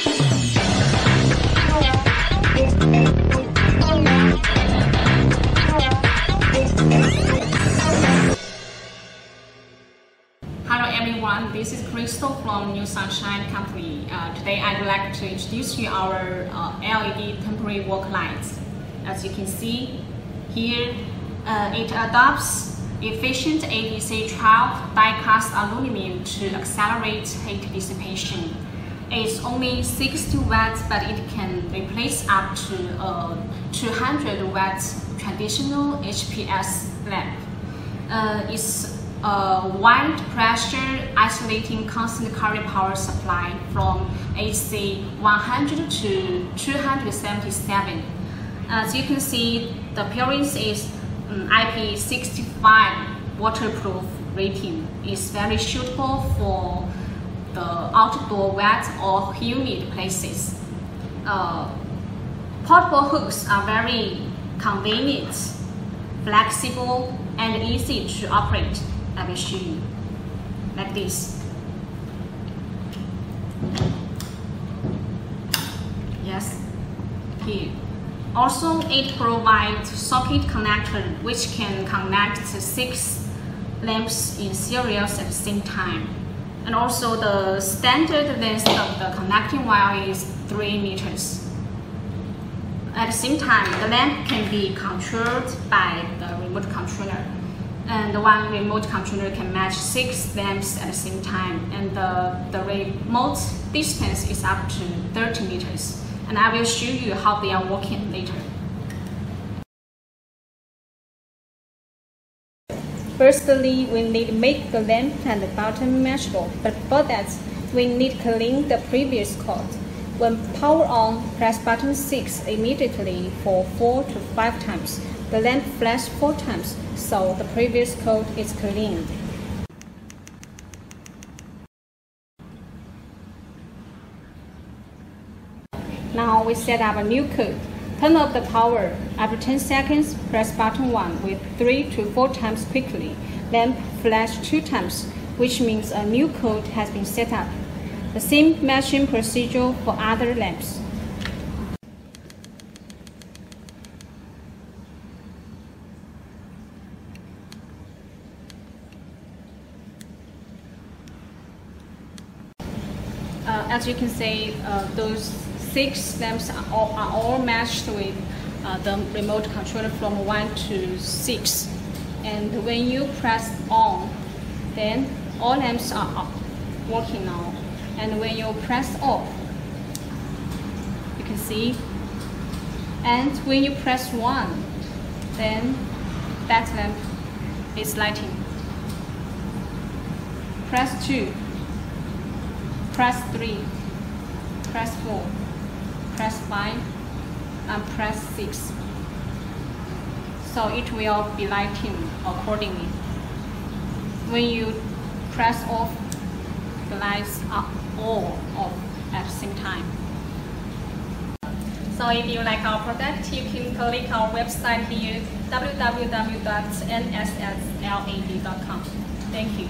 Hello everyone, this is Crystal from New Sunshine Company. Today I'd like to introduce you our LED temporary work lights. As you can see here, it adopts efficient ADC 12 die-cast aluminum to accelerate heat dissipation. It's only 60 watts, but it can replace up to 200 watts traditional HPS lamp. It's a wide pressure isolating constant current power supply from AC 100 to 277. As you can see, the appearance is IP65 waterproof rating. Is very suitable for the outdoor wet or humid places. Portable hooks are very convenient, flexible, and easy to operate. I will show you like this. Yes, here. Also, it provides socket connector which can connect 6 lamps in series at the same time. And also the standard length of the connecting wire is 3 meters. At the same time, the lamp can be controlled by the remote controller. And one remote controller can match 6 lamps at the same time. And the remote distance is up to 30 meters. And I will show you how they are working later. Firstly, we need to make the lamp and the button matchable, but for that, we need to clean the previous code. When power on, press button 6 immediately for 4 to 5 times. The lamp flashes 4 times, so the previous code is cleaned. Now we set up a new code. Turn off the power. After 10 seconds, press button 1 with 3 to 4 times quickly. Lamp flash 2 times, which means a new code has been set up. The same matching procedure for other lamps. As you can see, those 6 lamps are all matched with the remote controller from 1 to 6. And when you press on, then all lamps are working now. And when you press off, you can see. And when you press 1, then that lamp is lighting. Press 2, press 3, press 4. Press 5 and press 6. So it will be lighting accordingly. When you press off, the lights are all off at the same time. So if you like our product, you can click our website here, www.nsled.com. Thank you.